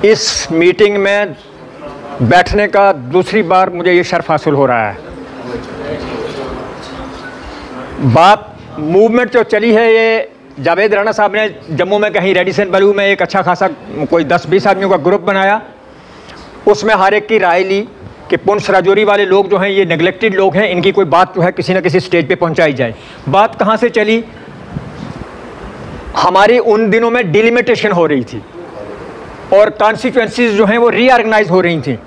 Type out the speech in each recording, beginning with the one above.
इस मीटिंग में बैठने का दूसरी बार मुझे ये शर्फ हासिल हो रहा है। बात मूवमेंट जो चली है, ये जावेद राणा साहब ने जम्मू में कहीं रेडिसन बलू में एक अच्छा खासा कोई 10-20 आदमियों का ग्रुप बनाया, उसमें हर एक की राय ली कि पुंछ राजौरी वाले लोग जो हैं ये नेग्लेक्टेड लोग हैं, इनकी कोई बात जो है किसी न किसी स्टेज पे पहुंचाई जाए। बात कहाँ से चली? हमारी उन दिनों में डिलिमिटेशन हो रही थी और कॉन्स्टिट्यूएंसीज जो हैं वो रीऑर्गेनाइज हो रही थी।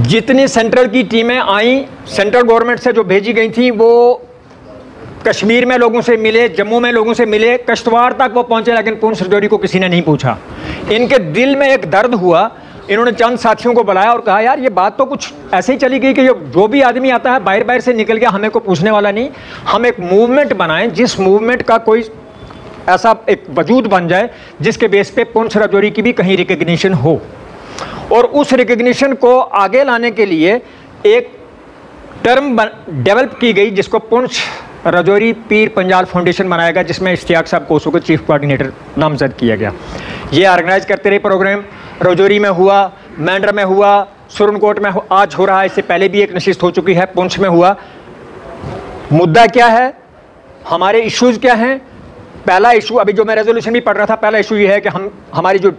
जितनी सेंट्रल की टीमें आई, सेंट्रल गवर्नमेंट से जो भेजी गई थी, वो कश्मीर में लोगों से मिले, जम्मू में लोगों से मिले, किश्तवाड़ तक वो पहुंचे, लेकिन पुंछ राजौरी को किसी ने नहीं पूछा। इनके दिल में एक दर्द हुआ, इन्होंने चंद साथियों को बुलाया और कहा यार ये बात तो कुछ ऐसे ही चली गई कि जो भी आदमी आता है बाहर बाहर से निकल गया, हमें को पूछने वाला नहीं। हम एक मूवमेंट बनाएं जिस मूवमेंट का कोई ऐसा एक वजूद बन जाए जिसके बेस पे पुंछ राजौरी की भी कहीं रिकग्निशन हो, और उस रिकग्निशन को आगे लाने के लिए एक टर्म डेवलप की गई जिसको पुंछ राजौरी पीर पंजाल फाउंडेशन बनाया गया, जिसमें इश्तियाक साहब कोसो को चीफ कोऑर्डिनेटर नामजद किया गया। ये ऑर्गेनाइज करते रहे प्रोग्राम। राजौरी में हुआ, मेंढर में हुआ, सुरनकोट में आज हो रहा है, इससे पहले भी एक नशिस्त हो चुकी है, पुंछ में हुआ। मुद्दा क्या है, हमारे इश्यूज क्या हैं? पहला इशू, अभी जो मैं रेजोल्यूशन भी पढ़ रहा था, पहला इशू ये है कि हमारी जो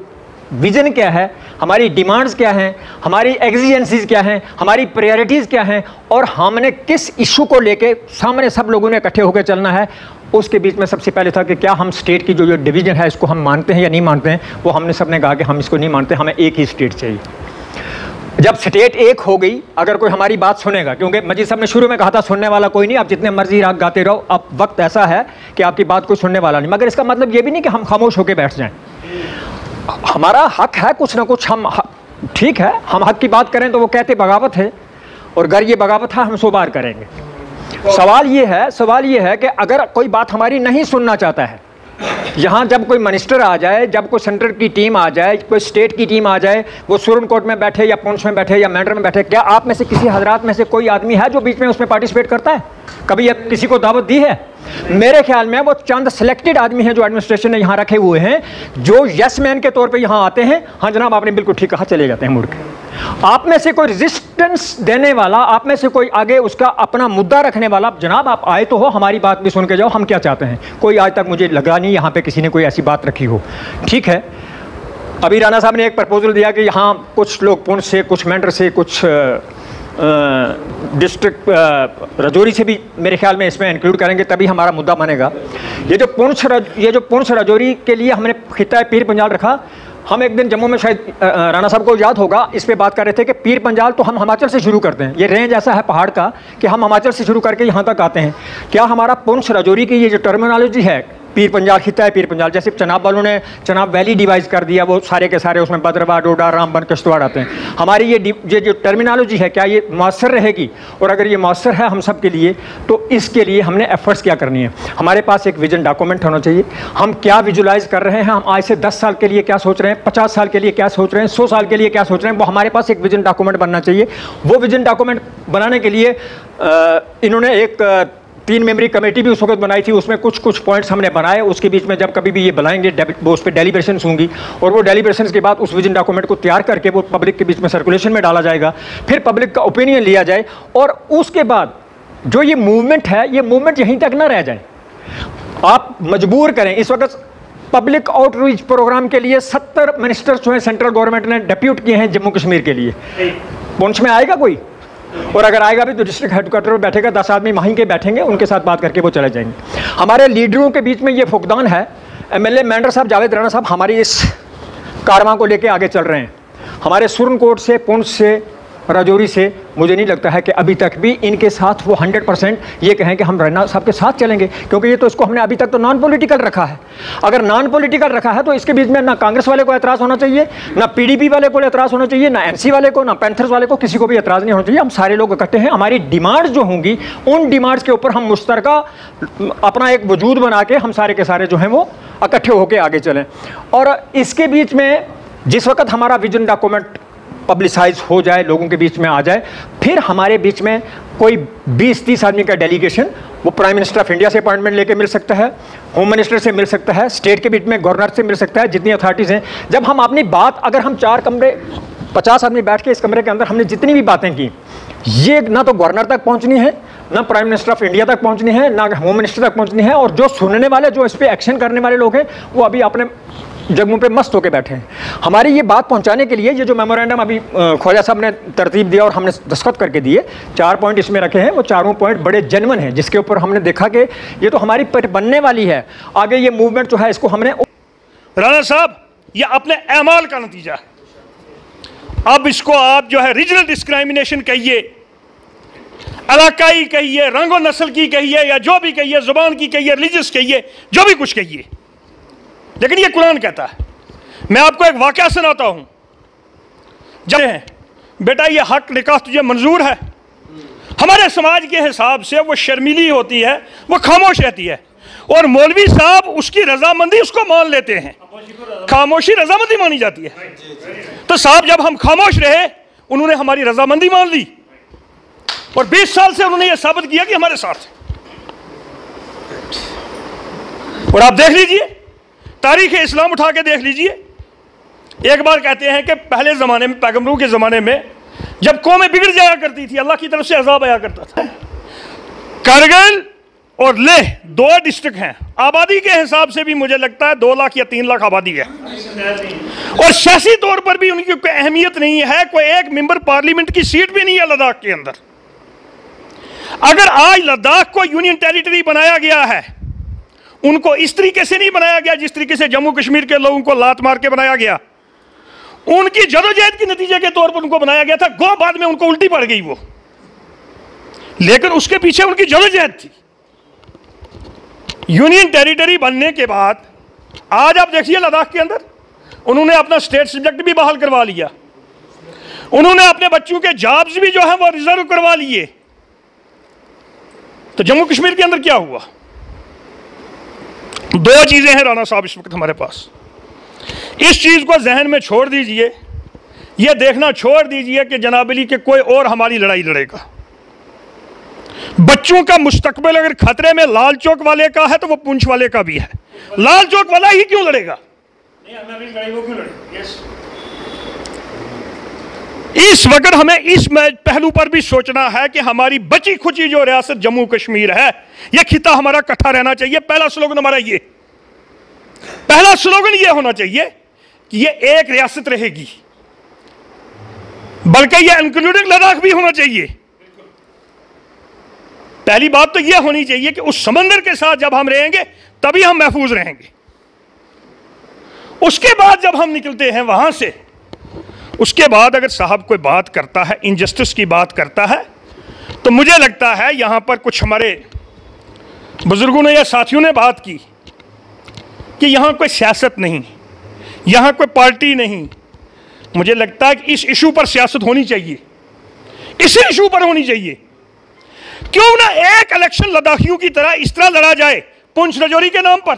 विजन क्या है, हमारी डिमांड्स क्या हैं, हमारी एग्जिजेंसीज क्या हैं, हमारी प्रायोरिटीज़ क्या हैं, और हमने किस इशू को लेके सामने सब लोगों ने इकट्ठे होकर चलना है। उसके बीच में सबसे पहले था कि क्या हम स्टेट की जो डिवीज़न है इसको हम मानते हैं या नहीं मानते हैं। वो हमने सबने कहा कि हम इसको नहीं मानते, हमें एक ही स्टेट चाहिए। जब स्टेट एक हो गई, अगर कोई हमारी बात सुनेगा, क्योंकि मजीद साहब ने शुरू में कहा था सुनने वाला कोई नहीं, आप जितने मर्जी राग गाते रहो, अब वक्त ऐसा है कि आपकी बात कोई सुनने वाला नहीं। मगर इसका मतलब ये भी नहीं कि हम खामोश होकर बैठ जाएं। हमारा हक है कुछ ना कुछ, हम ठीक है, हम हक की बात करें तो वो कहते बगावत है, और अगर ये बगावत है हम 100 बार करेंगे। सवाल ये है कि अगर कोई बात हमारी नहीं सुनना चाहता है, यहाँ जब कोई मिनिस्टर आ जाए, जब कोई सेंटर की टीम आ जाए, कोई स्टेट की टीम आ जाए, वो सुरनकोट में बैठे या पुंछ में बैठे या मेंढर में बैठे, क्या आप में से किसी हजरात में से कोई आदमी है जो बीच में उसमें पार्टिसिपेट करता है? कभी अब किसी को दावत दी है? मेरे ख्याल में वो चंद सिलेक्टेड आदमी हैं जो एडमिनिस्ट्रेशन ने यहाँ रखे हुए हैं, जो यस मैन के तौर पे यहाँ आते हैं, हाँ जनाब आपने बिल्कुल ठीक कहा, चले जाते हैं मुड़ के। आप में से कोई रेजिस्टेंस देने वाला, आप में से कोई आगे उसका अपना मुद्दा रखने वाला, जनाब आप आए तो हो, हमारी बात भी सुन के जाओ, हम क्या चाहते हैं। कोई आज तक मुझे लगा नहीं यहाँ पे किसी ने कोई ऐसी बात रखी हो। ठीक है, अभी राणा साहब ने एक प्रपोजल दिया कि यहाँ कुछ लोग पुंछ से, कुछ मेंढर से, कुछ डिस्ट्रिक्ट राजौरी से भी मेरे ख्याल में इसमें इंक्लूड करेंगे, तभी हमारा मुद्दा बनेगा। ये जो पुंछ राजौरी के लिए हमने खिता पीर पंजाल रखा, हम एक दिन जम्मू में, शायद राणा साहब को याद होगा, इस पे बात कर रहे थे कि पीर पंजाल तो हम हिमाचल से शुरू करते हैं। ये रेंज ऐसा है पहाड़ का कि हम हिमाचल से शुरू करके यहाँ तक आते हैं। क्या हमारा पुंछ राजौरी की ये जो टर्मिनोलॉजी है, पीर पंजाल, खिता है पीर पंजाल, जैसे चनाब वालों ने चनाब वैली डिवाइस कर दिया, वो सारे के सारे उसमें बदरवा, डोडा, रामबन, किश्तवाड़ आते हैं। हमारी ये जो टर्मिनोलॉजी है, क्या ये मौसर रहेगी? और अगर ये मौसर है हम सब के लिए, तो इसके लिए हमने एफर्ट्स क्या करनी है? हमारे पास एक विजन डॉक्यूमेंट होना चाहिए। हम क्या विजुलाइज कर रहे हैं, हम आज से 10 साल के लिए क्या सोच रहे हैं, 50 साल के लिए क्या सोच रहे हैं, 100 साल के लिए क्या सोच रहे हैं, वो हमारे पास एक विजन डॉक्यूमेंट बनना चाहिए। वो विजन डॉक्यूमेंट बनाने के लिए इन्होंने एक 3 मेंबरी कमेटी भी उस वक्त बनाई थी, उसमें कुछ पॉइंट्स हमने बनाए। उसके बीच में जब कभी भी ये बनाएंगे वो उस पर डेलीब्रेशंस होंगी, और वो डेलीब्रेशंस के बाद उस विजन डॉक्यूमेंट को तैयार करके वो पब्लिक के बीच में सर्कुलेशन में डाला जाएगा, फिर पब्लिक का ओपिनियन लिया जाए, और उसके बाद जो ये मूवमेंट है, ये मूवमेंट यहीं तक ना रह जाए। आप मजबूर करें, इस वक्त पब्लिक आउटरीच प्रोग्राम के लिए 70 मिनिस्टर्स जो हैं सेंट्रल गवर्नमेंट ने डेप्यूट किए हैं जम्मू कश्मीर के लिए। पुंछ में आएगा कोई? और अगर आएगा भी तो डिस्ट्रिक्ट हेडक्वार्टर में बैठेगा, 10 आदमी वहीं के बैठेंगे, उनके साथ बात करके वो चले जाएंगे। हमारे लीडरों के बीच में ये फुकदान है। एमएलए मेंढर साहब, जावेद राणा साहब हमारी इस कारवां को लेके आगे चल रहे हैं। हमारे सुरनकोट से, पुंछ से, राजौरी से मुझे नहीं लगता है कि अभी तक भी इनके साथ वो 100% ये कहें कि हम राणा साहब के साथ चलेंगे, क्योंकि ये तो इसको हमने अभी तक तो नॉन पॉलिटिकल रखा है। अगर नॉन पॉलिटिकल रखा है तो इसके बीच में ना कांग्रेस वाले को एतराज़ होना चाहिए, ना पीडीपी वाले को एतराज़ होना चाहिए, ना एनसी वाले को, ना पैंथर्स वाले को, किसी को भी एतराज़ नहीं होना चाहिए। हम सारे लोग इकट्ठे हैं। हमारी डिमांड्स जो होंगी, उन डिमांड्स के ऊपर हम मुश्तरका अपना एक वजूद बना के हम सारे के सारे जो हैं वो इकट्ठे होकर आगे चलें। और इसके बीच में जिस वक्त हमारा विजन डॉक्यूमेंट पब्लिसाइज हो जाए, लोगों के बीच में आ जाए, फिर हमारे बीच में कोई 20-30 आदमी का डेलीगेशन वो प्राइम मिनिस्टर ऑफ इंडिया से अपॉइंटमेंट लेके मिल सकता है, होम मिनिस्टर से मिल सकता है, स्टेट के बीच में गवर्नर से मिल सकता है, जितनी अथॉरिटीज़ हैं। जब हम अपनी बात, अगर हम 4 कमरे 50 आदमी बैठ के इस कमरे के अंदर हमने जितनी भी बातें की, ये ना तो गवर्नर तक पहुंचनी है, ना प्राइम मिनिस्टर ऑफ इंडिया तक पहुंचनी है, ना होम मिनिस्टर तक पहुंचनी है, और जो सुनने वाले, जो इस पर एक्शन करने वाले लोग हैं, वो अभी अपने जगहों पे मस्त होकर बैठे हैं। हमारी ये बात पहुंचाने के लिए ये जो मेमोरेंडम अभी ख्वाजा साहब ने तरतीब दिया और हमने दस्तखत करके दिए, 4 पॉइंट इसमें रखे हैं, वो चारों पॉइंट बड़े जेन्युइन हैं, जिसके ऊपर हमने देखा कि ये तो हमारी बनने वाली है। आगे ये मूवमेंट जो है, इसको हमने, राणा साहब, ये अपने अमाल का नतीजा है। अब इसको आप जो है रीजनल डिस्क्रिमिनेशन कहिए, इलाकाई कहिए, रंग और नस्ल की कहिए, या जो भी कहिए, जुबान की कहिए, रिलीजियस कहिए, जो भी कुछ कहिए, लेकिन ये कुरान कहता है। मैं आपको एक वाकया सुनाता हूं। जब बेटा ये हक निकाह तुझे मंजूर है, हमारे समाज के हिसाब से वो शर्मीली होती है, वो खामोश रहती है, और मौलवी साहब उसकी रजामंदी उसको मान लेते हैं। खामोशी रजामंदी मानी जाती है। तो साहब जब हम खामोश रहे, उन्होंने हमारी रजामंदी मान ली, और 20 साल से उन्होंने यह साबित किया कि हमारे साथ। और आप देख लीजिए, तारीख इस्लाम उठा के देख लीजिए। एक बार कहते हैं कि पहले ज़माने में, पैगंबरों के ज़माने में, जब कौमें बिगड़ जाया करती थी, अल्लाह की तरफ से अज़ाब आया करता था। करगिल और लेह 2 डिस्ट्रिक्ट हैं, आबादी के हिसाब से भी मुझे लगता है 2 लाख या 3 लाख आबादी है, और सियासी तौर पर भी उनकी कोई अहमियत नहीं है। कोई एक मेंबर पार्लियामेंट की सीट भी नहीं है लद्दाख के अंदर। अगर आज लद्दाख को यूनियन टेरिटरी बनाया गया है, उनको इस तरीके से नहीं बनाया गया जिस तरीके से जम्मू कश्मीर के लोगों को लात मार के बनाया गया। उनकी जदोजहद के नतीजे के तौर पर उनको बनाया गया था। गो बाद में उनको उल्टी पड़ गई वो, लेकिन उसके पीछे उनकी जदोजहद थी। यूनियन टेरिटरी बनने के बाद आज आप देखिए लद्दाख के अंदर उन्होंने अपना स्टेट सब्जेक्ट भी बहाल करवा लिया, उन्होंने अपने बच्चों के जॉब्स भी जो है वो रिजर्व करवा लिए। तो जम्मू कश्मीर के अंदर क्या हुआ? 2 चीजें हैं राणा साहब इस वक्त हमारे पास। इस चीज को जहन में छोड़ दीजिए, यह देखना छोड़ दीजिए कि जनाबली के कोई और हमारी लड़ाई लड़ेगा। बच्चों का मुस्तकबिल अगर खतरे में लाल चौक वाले का है तो वो पुंछ वाले का भी है। लाल चौक वाला ही क्यों लड़ेगा? इस वक्त हमें इस पहलू पर भी सोचना है कि हमारी बची खुची जो रियासत जम्मू कश्मीर है, यह खिता हमारा इकट्ठा रहना चाहिए। पहला स्लोगन हमारा ये, पहला स्लोगन ये होना चाहिए कि ये एक रियासत रहेगी, बल्कि ये इंक्लूडिंग लद्दाख भी होना चाहिए। पहली बात तो यह होनी चाहिए कि उस समंदर के साथ जब हम रहेंगे तभी हम महफूज रहेंगे। उसके बाद जब हम निकलते हैं वहां से, उसके बाद अगर साहब कोई बात करता है, इनजस्टिस की बात करता है, तो मुझे लगता है यहां पर कुछ हमारे बुजुर्गों ने या साथियों ने बात की कि यहां कोई सियासत नहीं, यहां कोई पार्टी नहीं। मुझे लगता है कि इस इशू पर सियासत होनी चाहिए, इसी इशू पर होनी चाहिए। क्यों ना एक इलेक्शन लद्दाखियों की तरह इस तरह लड़ा जाए, पुंछ राजौरी के नाम पर,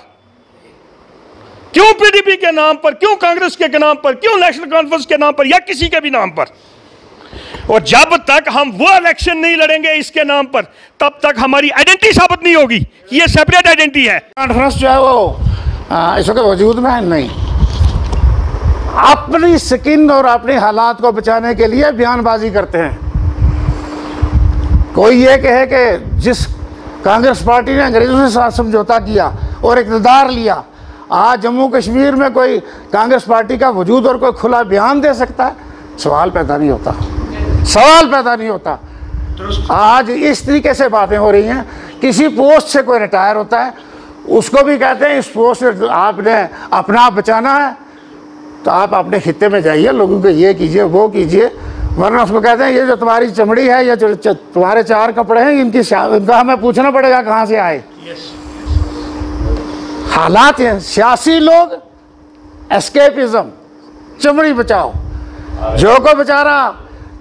क्यों पीडीपी के नाम पर, क्यों कांग्रेस के नाम पर, क्यों नेशनल कॉन्फ्रेंस के नाम पर, या किसी के भी नाम पर। और जब तक हम वो इलेक्शन नहीं लड़ेंगे इसके नाम पर, तब तक हमारी आइडेंटिटी साबित नहीं होगी कि ये सेपरेट आइडेंटिटी है। कॉन्फ्रेंस जो है वो इस वक्त वजूद में है नहीं। अपनी स्किन और अपने हालात को बचाने के लिए बयानबाजी करते हैं। कोई ये कहे कि जिस कांग्रेस पार्टी ने अंग्रेजों के साथ समझौता किया और इक़्तिदार लिया, आज जम्मू कश्मीर में कोई कांग्रेस पार्टी का वजूद और कोई खुला बयान दे सकता है? सवाल पैदा नहीं होता, सवाल पैदा नहीं होता। आज इस तरीके से बातें हो रही हैं। किसी पोस्ट से कोई रिटायर होता है, उसको भी कहते हैं इस पोस्ट से आपने अपना आप बचाना है तो आप अपने खित्ते में जाइए, लोगों को ये कीजिए वो कीजिए, वरना उसको कहते हैं ये जो तुम्हारी चमड़ी है या जो तुम्हारे 4 कपड़े हैं इनका हमें पूछना पड़ेगा कहाँ से आए। हालात हैं, सियासी लोग एस्केपिज्म, चमड़ी बचाओ। जो को बेचारा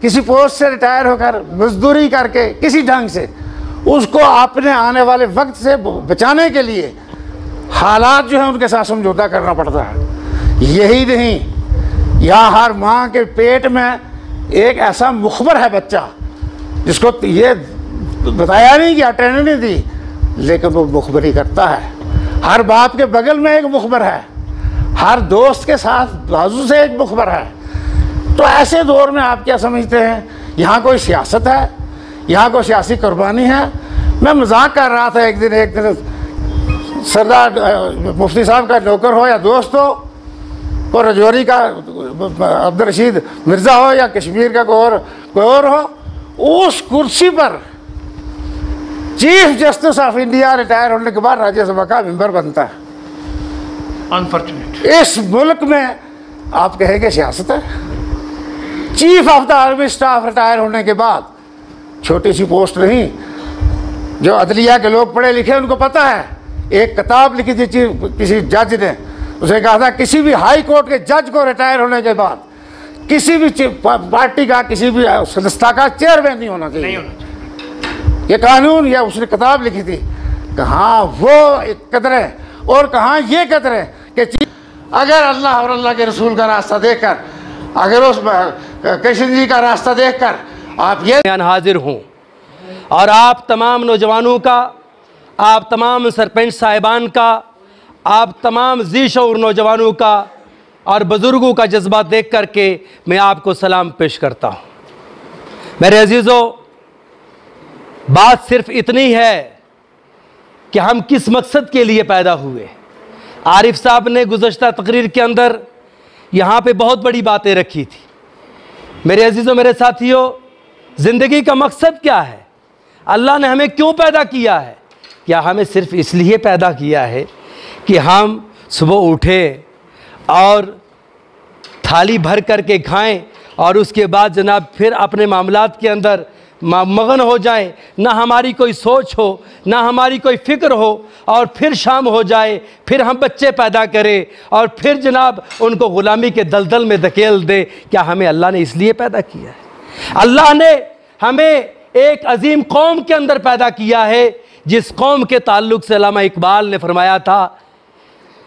किसी पोस्ट से रिटायर होकर मजदूरी करके किसी ढंग से, उसको अपने आने वाले वक्त से बचाने के लिए हालात जो है उनके साथ समझौता करना पड़ता है। यही नहीं, यहाँ हर माँ के पेट में एक ऐसा मुखबर है बच्चा जिसको ये बताया नहीं कि ट्रेनिंग नहीं दी, लेकिन वो मुखबरी करता है। हर बाप के बगल में एक मुखबर है, हर दोस्त के साथ बाजू से एक मुखबर है। तो ऐसे दौर में आप क्या समझते हैं, यहाँ कोई सियासत है, यहाँ कोई सियासी कुर्बानी है? मैं मजाक कर रहा था एक दिन सरदार मुफ्ती साहब का नौकर हो या दोस्त हो, और रजौरी का अब्दुल रशीद मिर्ज़ा हो या कश्मीर का कोई और हो, उस कुर्सी पर chief justice of India retire होने के बाद राज्यसभा का मेंबर बनता है। अनफॉर्चुनेट। इस मुल्क में आप कहेंगे सियासत है? Chief of the army staff retire होने के बाद, छोटी सी पोस्ट नहीं, जो अदलिया के लोग पढ़े लिखे उनको पता है, एक किताब लिखी थी किसी जज ने, उसे कहा था किसी भी हाई कोर्ट के जज को रिटायर होने के बाद किसी भी पार्टी का, किसी भी संस्था का चेयरमैन नहीं होना चाहिए। ये कानून, या उसने किताब लिखी थी। कहाँ वो कदरें और कहाँ ये कदरें कि अगर अल्लाह और अल्लाह के रसूल का रास्ता देखकर, अगर उस कृष्ण जी का रास्ता देखकर आप ये हाजिर हूँ, और आप तमाम नौजवानों का, आप तमाम सरपंच साहिबान का, आप तमाम जी शऊर नौजवानों का और बुज़ुर्गों का जज्बा देख करके मैं आपको सलाम पेश करता हूँ। मेरे अजीज़ों, बात सिर्फ इतनी है कि हम किस मकसद के लिए पैदा हुए। आरिफ साहब ने गुज़श्ता तकरीर के अंदर यहाँ पे बहुत बड़ी बातें रखी थी। मेरे अजीज़ों, मेरे साथियों, ज़िंदगी का मकसद क्या है? अल्लाह ने हमें क्यों पैदा किया है? क्या हमें सिर्फ इसलिए पैदा किया है कि हम सुबह उठें और थाली भर करके खाएं और उसके बाद जनाब फिर अपने मामलात के अंदर मगन हो जाएं, ना हमारी कोई सोच हो, ना हमारी कोई फ़िक्र हो, और फिर शाम हो जाए, फिर हम बच्चे पैदा करें और फिर जनाब उनको ग़ुलामी के दलदल में धकेल दे? क्या हमें अल्लाह ने इसलिए पैदा किया है? अल्लाह ने हमें एक अजीम कौम के अंदर पैदा किया है, जिस कौम के ताल्लुक़ से अल्लामा इकबाल ने फरमाया था,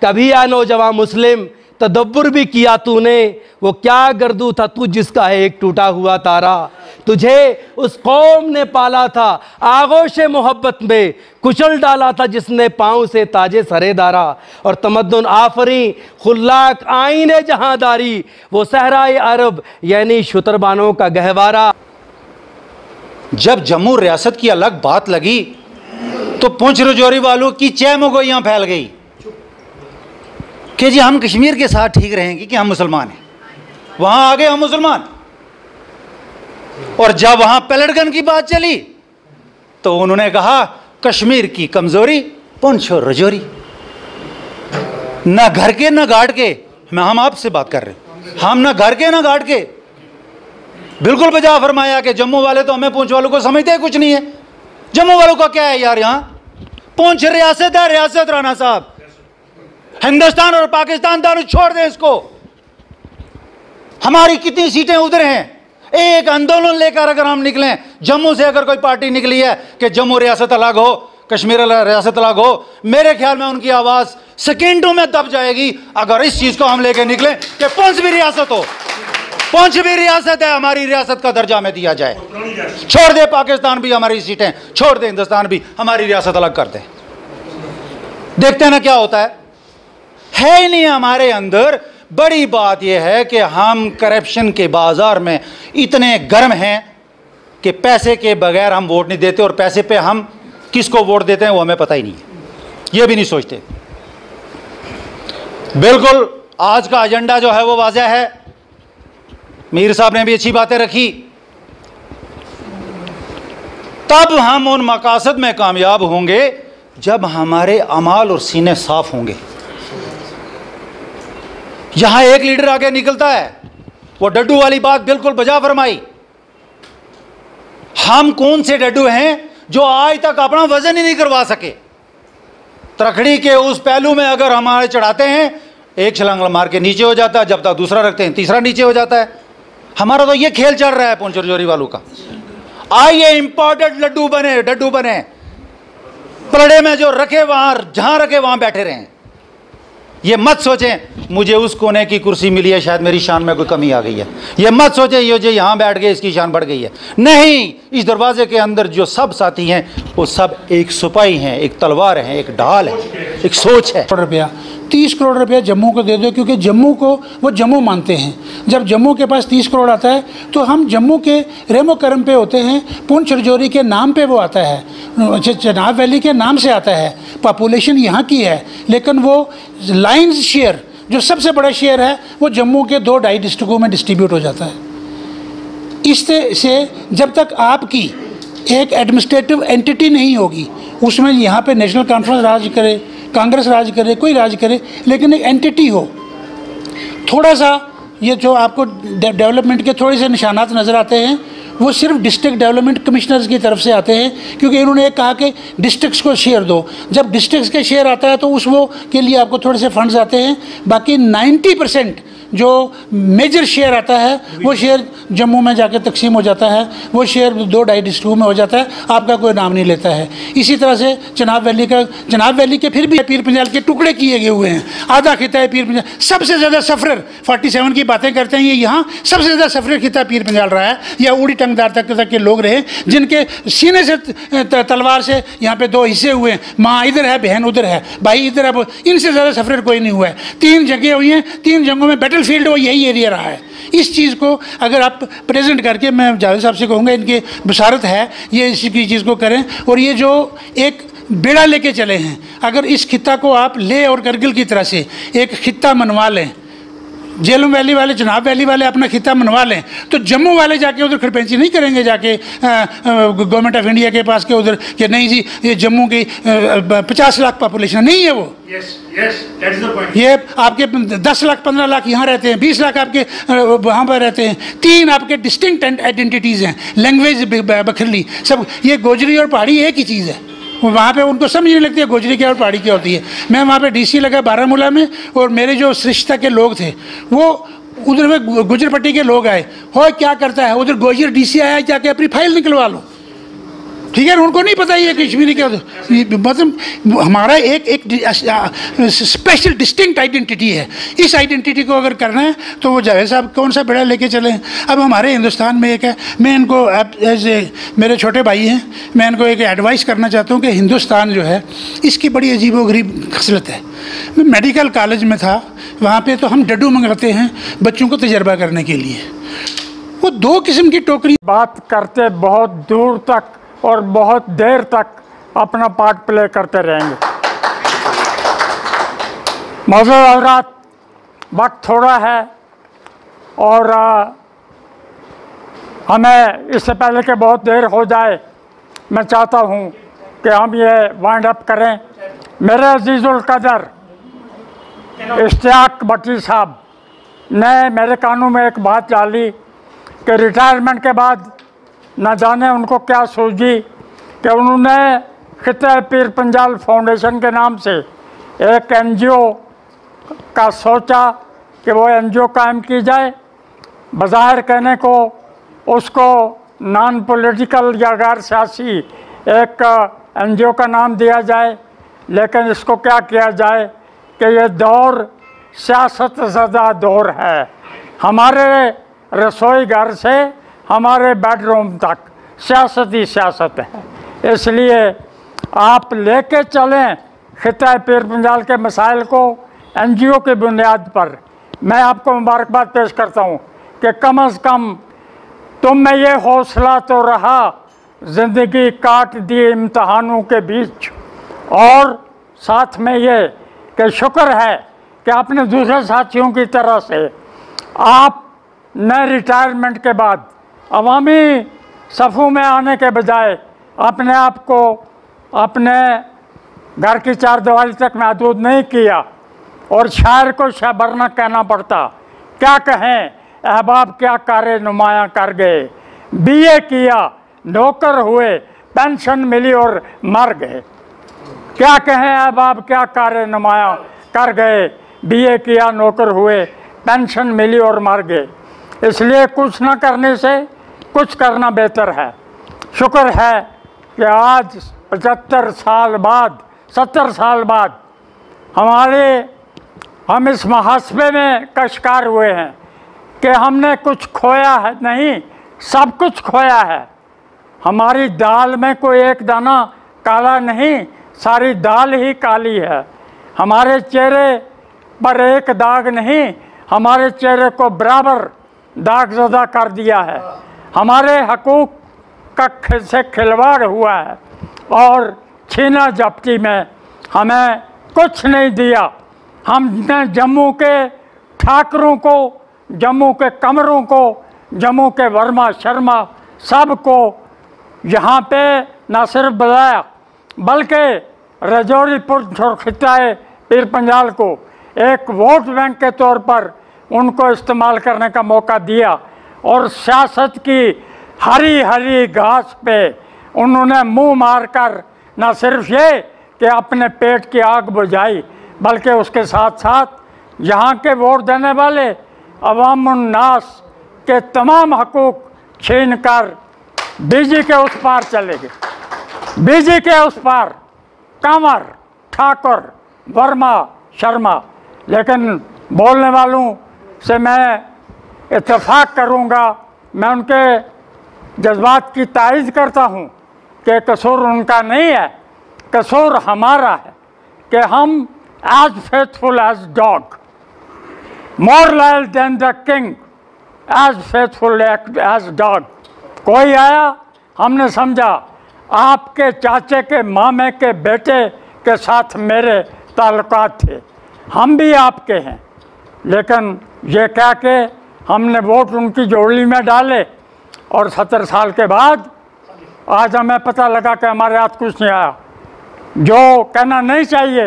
कभी आ नौजवान मुस्लिम तदब्बुर भी किया तूने, वो क्या गर्दू था तू जिसका है एक टूटा हुआ तारा। तुझे उस कौम ने पाला था, आगोश मोहब्बत में कुचल डाला था जिसने पाँव से ताजे सरेदारा। और तमद्दुन आफरी खुल्लाक आईने जहांदारी, वो सहराए अरब यानी शुतरबानों का गहवारा। जब जम्मू रियासत की अलग बात लगी तो पुंछ रजौरी वालों की चहमगोइयाँ फैल गई कि जी हम कश्मीर के साथ ठीक रहेंगे कि हम मुसलमान हैं। वहाँ आ गए हम मुसलमान, और जब वहाँ पैलेट की बात चली तो उन्होंने कहा कश्मीर की कमज़ोरी पुंछ और रजौरी। ना घर के ना घाट के, हम आपसे बात कर रहे हैं, हम ना घर के ना घाट के। बिल्कुल बजा फरमाया कि जम्मू वाले तो हमें पुंछ वालों को समझते कुछ नहीं है। जम्मू वालों का क्या है यार, यहाँ पुंछ रियासत है, रियासत राणा साहब। हिंदुस्तान और पाकिस्तान दोनों छोड़ दें इसको। हमारी कितनी सीटें उधर हैं। एक आंदोलन लेकर अगर हम निकलें, जम्मू से अगर कोई पार्टी निकली है कि जम्मू रियासत अलग हो, कश्मीर रियासत अलग हो, मेरे ख्याल में उनकी आवाज़ सेकेंडों में दब जाएगी अगर इस चीज़ को हम लेकर निकले कि पुंछ भी रियासत हो। पुंछ भी रियासत है, हमारी रियासत का दर्जा हमें दिया जाए। छोड़ दे पाकिस्तान भी हमारी सीटें, छोड़ दे हिंदुस्तान भी, हमारी रियासत अलग कर दे। देखते हैं ना क्या होता है ही नहीं हमारे अंदर। बड़ी बात यह है कि हम करप्शन के बाजार में इतने गर्म हैं कि पैसे के बगैर हम वोट नहीं देते, और पैसे पे हम किसको वोट देते हैं वो हमें पता ही नहीं है, ये भी नहीं सोचते। बिल्कुल आज का एजेंडा जो है वो वाज़ेह है। मीर साहब ने भी अच्छी बातें रखी। तब हम उन मकासद में कामयाब होंगे जब हमारे अमाल और सीने साफ होंगे। यहां एक लीडर आगे निकलता है, वो डड्डू वाली बात बिल्कुल बजा फरमाई। हम कौन से डड्डू हैं जो आज तक अपना वजन ही नहीं करवा सके। तरखड़ी के उस पहलू में अगर हमारे चढ़ाते हैं, एक छलांग मार के नीचे हो जाता है, जब तक दूसरा रखते हैं तीसरा नीचे हो जाता है। हमारा तो ये खेल चल रहा है पुंछ रजौरी वालों का। आइए इंपोर्टेड डड्डू बने, पलड़े में जो रखे वहां, जहां रखे वहां बैठे रहे। ये मत सोचें मुझे उस कोने की कुर्सी मिली है, शायद मेरी शान में कोई कमी आ गई है। ये मत सोचें ये जो यहाँ बैठ गए इसकी शान बढ़ गई है। नहीं, इस दरवाजे के अंदर जो सब साथी हैं वो सब एक सिपाही हैं, एक तलवार है, एक ढाल है, एक सोच है। रुपया 30 करोड़ रुपया जम्मू को दे दो, क्योंकि जम्मू को वो जम्मू मानते हैं। जब जम्मू के पास 30 करोड़ आता है तो हम जम्मू के रेमो करम पे होते हैं, पुंछ रजौरी के नाम पे वो आता है, चनाब वैली के नाम से आता है, पॉपुलेशन यहाँ की है, लेकिन वो लाइन्स शेयर जो सबसे बड़ा शेयर है वो जम्मू के 2-2.5 डिस्ट्रिक्टों में डिस्ट्रीब्यूट हो जाता है। इस से जब तक आपकी एक एडमिनिस्ट्रेटिव एंटिटी नहीं होगी, उसमें यहाँ पे नेशनल कॉन्फ्रेंस राज करे, कांग्रेस राज करे, कोई राज करे, लेकिन एक एंटिटी हो। थोड़ा सा ये जो आपको डेवलपमेंट के थोड़े से निशानात नज़र आते हैं वो सिर्फ डिस्ट्रिक्ट डेवलपमेंट कमिश्नर्स की तरफ से आते हैं, क्योंकि इन्होंने कहा कि डिस्ट्रिक्ट्स को शेयर दो। जब डिस्ट्रिक्ट्स के शेयर आता है तो उस वो के लिए आपको थोड़े से फंड्स आते हैं। बाकी 90% जो मेजर शेयर आता है वो शेयर जम्मू में जाकर तकसीम हो जाता है, वो शेयर 2-2.5 डिस्ट्रिक्ट में हो जाता है, आपका कोई नाम नहीं लेता है। इसी तरह से चनाब वैली के फिर भी पीर पंजाल के टुकड़े किए गए हुए हैं, आधा खिता है पीर पंजाल। सबसे ज़्यादा सफरर 47 की बातें करते हैं, ये यहाँ सबसे ज़्यादा सफरर खिता पीर पंजाल रहा है, या उड़ी टंगदार तक के लोग रहे जिनके सीने से तलवार से यहाँ पे 2 हिस्से हुए हैं, माँ इधर है, बहन उधर है, भाई इधर है। इनसे ज़्यादा सफरर कोई नहीं हुआ है। 3 जंगें हुई हैं, 3 जंगों में फील्ड वो यही एरिया रहा है। इस चीज़ को अगर आप प्रेजेंट करके, मैं जावेद साहब से कहूँगा इनकी बशारत है, ये इसी की चीज़ को करें। और ये जो एक बेड़ा लेके चले हैं, अगर इस खिता को आप ले और करगिल की तरह से एक खिता मनवा लें, झेलम वैली वाले, चनाब वैली वाले अपना खिता मनवा लें, तो जम्मू वाले जाके उधर खड़पेंची नहीं करेंगे जाके गवर्नमेंट ऑफ इंडिया के पास के उधर कि नहीं जी ये जम्मू की 50 लाख पॉपुलेशन नहीं है वो। that is the point. ये आपके 10 लाख 15 लाख यहाँ रहते हैं, 20 लाख आपके वहाँ पर रहते हैं। 3 आपके डिस्टिंक्ट आइडेंटिटीज़ हैं, लैंग्वेज बखरली सब। ये गोजरी और पहाड़ी एक ही चीज़ है, वहाँ पे उनको समझ नहीं लगती है गोजरी क्या और पहाड़ी क्या होती है। मैं वहाँ पे डीसी लगा बारामूला में, और मेरे जो सरिश्ता के लोग थे वो उधर में गुजर पट्टी के लोग आए, हो क्या करता है उधर गोजर डीसी आया, जाके अपनी फाइल निकलवा लो। ठीक है, उनको नहीं पता ये कश्मीरी क्या, मतलब हमारा एक स्पेशल डिस्टिंक्ट आइडेंटिटी है। इस आइडेंटिटी को अगर करना है तो वो जावेद साहब कौन सा बेड़ा लेके चले। अब हमारे हिंदुस्तान में एक है, मैं इनको एज ए मेरे छोटे भाई हैं, मैं इनको एक एडवाइस करना चाहता हूँ कि हिंदुस्तान जो है इसकी बड़ी अजीबोगरीब खसलत है। मैं मेडिकल कॉलेज में था, वहाँ पर तो हम डड्डू मंगाते हैं बच्चों को तजर्बा करने के लिए। वो 2 किस्म की टोकरी बात करते बहुत दूर तक और बहुत देर तक अपना पार्ट प्ले करते रहेंगे। मौजूद हज़रात, वक्त थोड़ा है और हमें इससे पहले कि बहुत देर हो जाए, मैं चाहता हूँ कि हम ये वाइंड अप करें। मेरे अजीज़ुल कदर इश्तियाक बटी साहब ने मेरे कानों में एक बात डाली कि रिटायरमेंट के बाद न जाने उनको क्या सूझी कि उन्होंने खिता पीर पंजाल फाउंडेशन के नाम से एक NGO का सोचा कि वो NGO कायम की जाए। बज़ाहिर कहने को उसको नॉन पॉलिटिकल या गैर सियासी एक NGO का नाम दिया जाए, लेकिन इसको क्या किया जाए कि ये दौर सियासत ज़दा दौर है। हमारे रसोई घर से हमारे बेडरूम तक सियासत ही सियासत है। इसलिए आप लेके चलें खिता पीर पंजाल के मसाइल को NGO की बुनियाद पर। मैं आपको मुबारकबाद पेश करता हूँ कि कम अज़ कम तुम में ये हौसला तो रहा ज़िंदगी काट दी इम्तहानों के बीच, और साथ में ये कि शुक्र है कि अपने दूसरे साथियों की तरह से आप न रिटायरमेंट के बाद अवामी सफ़ों में आने के बजाय अपने आप को अपने घर की 4 दीवारी तक महदूद नहीं किया, और शायर को शाबर न कहना पड़ता। क्या कहें अहबाब क्या कारे नुमायाँ कर गए, BA किया नौकर हुए पेंशन मिली और मर गए। क्या कहें अहबाब क्या कारे नुमायाँ कर गए, BA किया नौकर हुए पेंशन मिली और मर गए। इसलिए कुछ न करने से कुछ करना बेहतर है। शुक्र है कि आज 75 साल बाद 70 साल बाद हमारे हम इस मुहासबे में का शिकार हुए हैं कि हमने कुछ खोया है नहीं, सब कुछ खोया है। हमारी दाल में कोई एक दाना काला नहीं, सारी दाल ही काली है। हमारे चेहरे पर एक दाग नहीं, हमारे चेहरे को बराबर दागज़दा कर दिया है। हमारे हकूक़ का से खिलवाड़ हुआ है और छीना झपटी में हमें कुछ नहीं दिया। हमने जम्मू के ठाकरों को, जम्मू के कमरों को, जम्मू के वर्मा शर्मा सबको यहाँ पे न सिर्फ बुलाया बल्कि रजौरी खिताए पीर पंजाल को एक वोट बैंक के तौर पर उनको इस्तेमाल करने का मौका दिया और सियासत की हरी हरी घास पे उन्होंने मुंह मारकर न सिर्फ ये कि अपने पेट की आग बुझाई बल्कि उसके साथ साथ यहाँ के वोट देने वाले अवामुन्नास के तमाम हकूक़ छीन कर बीजी के उस पार चले गए। बीजी के उस पार कंवर, ठाकुर, वर्मा, शर्मा। लेकिन बोलने वालों से मैं इत्तेफाक करूँगा, मैं उनके जज्बात की तारीफ़ करता हूँ कि कसूर उनका नहीं है, कसूर हमारा है कि हम as faithful as dog, more loyal than the king, as faithful as dog. कोई आया, हमने समझा आपके चाचे के मामे के बेटे के साथ मेरे ताल्लुकात थे, हम भी आपके हैं। लेकिन ये कह के हमने वोट उनकी जोड़ी में डाले और 70 साल के बाद आज हमें पता लगा कि हमारे हाथ कुछ नहीं आया। जो कहना नहीं चाहिए,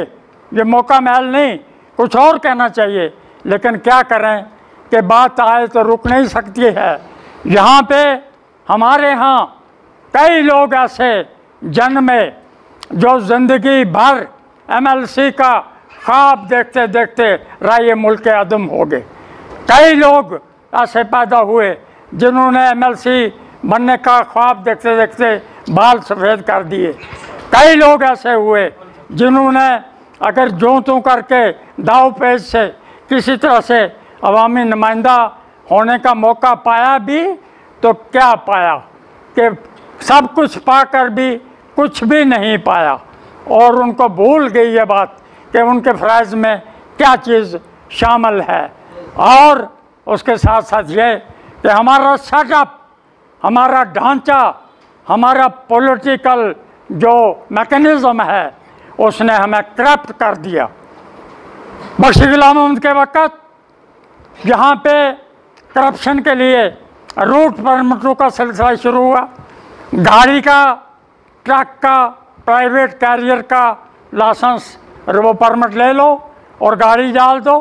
ये मौका महल नहीं, कुछ और कहना चाहिए, लेकिन क्या करें कि बात आए तो रुक नहीं सकती है। यहाँ पे हमारे यहाँ कई लोग ऐसे जन्मे जो ज़िंदगी भर MLC का ख्वाब देखते देखते राय मुल्क के अदम हो गए। कई लोग ऐसे पैदा हुए जिन्होंने MLC बनने का ख्वाब देखते देखते बाल सफ़ेद कर दिए। कई लोग ऐसे हुए जिन्होंने अगर जों तों करके दाव पेच से किसी तरह से अवामी नुमाइंदा होने का मौका पाया भी तो क्या पाया कि सब कुछ पाकर भी कुछ भी नहीं पाया और उनको भूल गई ये बात कि उनके फ़राइज़ में क्या चीज़ शामिल है। और उसके साथ साथ ये कि हमारा सेटअप, हमारा ढांचा, हमारा पॉलिटिकल जो मैकेनिज़्म है उसने हमें करप्ट कर दिया। बशीर गुलाम अहमद के वक़्त यहाँ पे करप्शन के लिए रूट परमिटों का सिलसिला शुरू हुआ। गाड़ी का, ट्रक का, प्राइवेट कैरियर का लाइसेंस वो परमिट ले लो और गाड़ी डाल दो।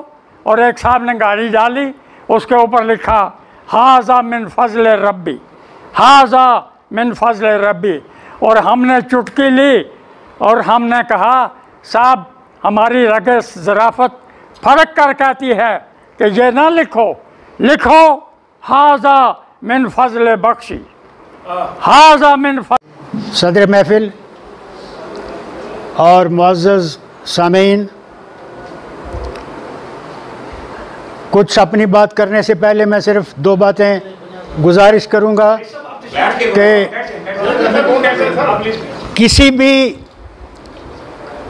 और एक साहब ने गाड़ी डाली, उसके ऊपर लिखा हाजा मिन फजल रब्बी, हाजा मिन फजल रब्बी। और हमने चुटकी ली और हमने कहा साहब हमारी रगे ज़राफ़त फ़र्क कर कहती है कि ये ना लिखो, लिखो हाजा मिन फजल बख्शी, हाजा मिन फजल। सदर महफिल और मुअज़्ज़ज़ सामीन, कुछ अपनी बात करने से पहले मैं सिर्फ 2 बातें गुजारिश करूंगा कि किसी भी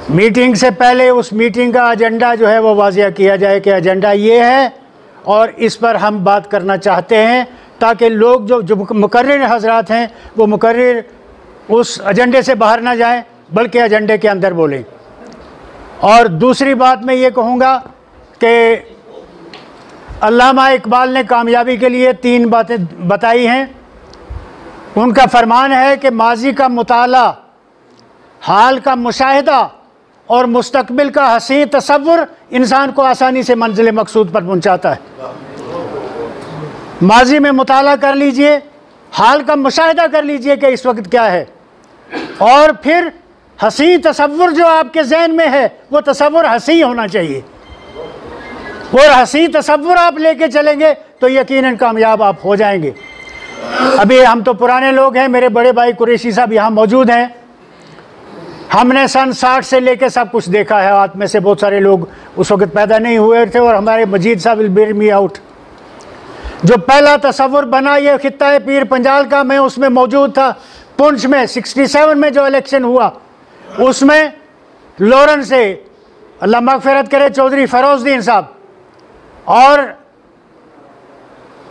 मीटिंग से पहले उस मीटिंग का एजेंडा जो है वो वाज़िया किया जाए कि एजेंडा ये है और इस पर हम बात करना चाहते हैं, ताकि लोग जो मुकर्रिर हज़रात हैं वो मुकर्रिर उस एजेंडे से बाहर ना जाएं बल्कि एजेंडे के अंदर बोलें। और दूसरी बात मैं ये कहूँगा कि अल्लामा इकबाल ने कामयाबी के लिए 3 बातें बताई हैं। उनका फरमान है कि माजी का मुताला, हाल का मुशाहिदा और मुस्तकबिल का हसीन तसव्वुर इंसान को आसानी से मंजिल मकसूद पर पहुंचाता है। माजी में मुताला कर लीजिए, हाल का मुशाहिदा कर लीजिए कि इस वक्त क्या है, और फिर हसीन तसव्वुर जो आपके जहन में है वो तसव्वुर हसी होना चाहिए। और हसी तसव्वुर आप लेके चलेंगे तो यकीनन कामयाब आप हो जाएंगे। अभी हम तो पुराने लोग हैं, मेरे बड़े भाई कुरैशी साहब यहाँ मौजूद हैं। हमने सन 60 से लेके सब कुछ देखा है, हाथ में से बहुत सारे लोग उस वक्त पैदा नहीं हुए थे, और हमारे मजीद साहब विल बेयर मी आउट। जो पहला तसव्वुर बना ये खित्ता पीर पंजाल का, मैं उसमें मौजूद था। पुंछ में 67 में जो इलेक्शन हुआ उसमें लोरन से अल्लाह मगफिरत करे चौधरी फ़रोज़ुद्दीन साहब और